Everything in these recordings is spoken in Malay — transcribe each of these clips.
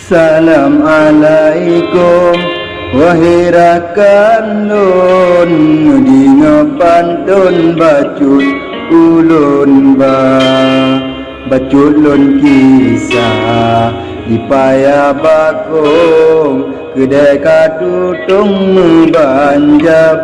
Salam alaikum wahai rakan lun di ngapantun bacut ulun bacut lun kisah di paya bakong kedai katutung banja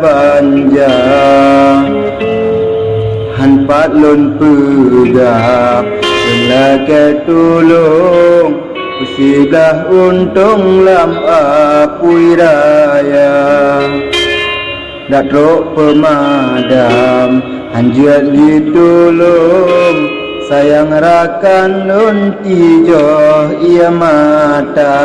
hanpat lun pegap lelaki tulung Usidah untung lam apui raya dak rok pemadam hanjat ditulung sayang rakan lun tijoh ia mata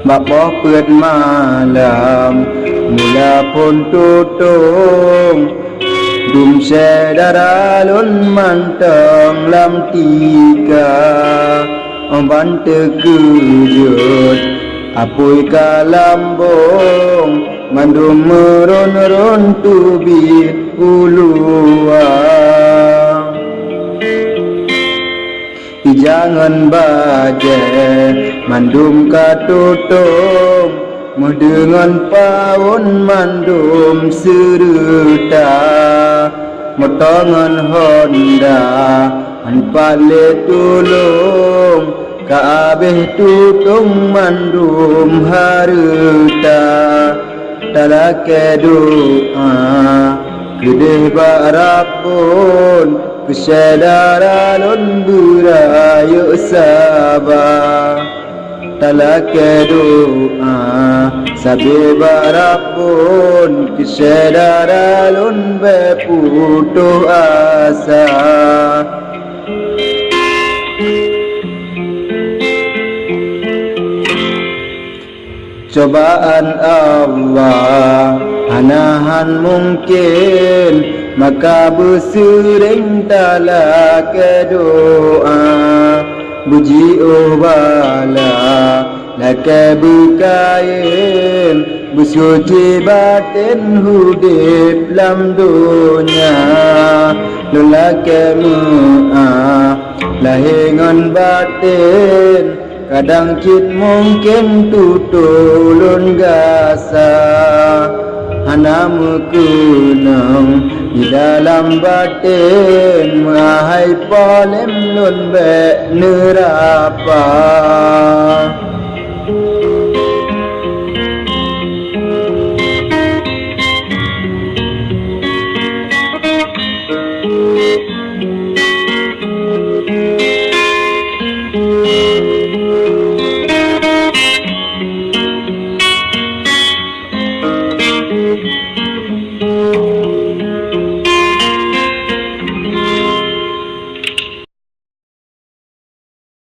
bapoh pet malam mula pun tutung Dum sedara lun mantang lam tiga Omban tegujut apui kalambong Mandum meron-ron tubi uluang Ijangan baje mandum katutung Mendengan pawon mandum seruta Motongan Honda Anpale tulung Kaabeh tutung mandum haruta Talake doa Kedeh barapun Kesedara lun burayu sabah Talake doa Sabi barapun Kesedara lun beputuh asa Cobaan Allah Hanahan mungkin Maka bersering talake doa Buji ubala Laka bukain Bersuci batin hudib lam dunia Lelaki mu'ah Lahingan batin Kadang cit mungkin tutulun gasa Hanamu kunang di dalam batin Mahai polem lun be nerapa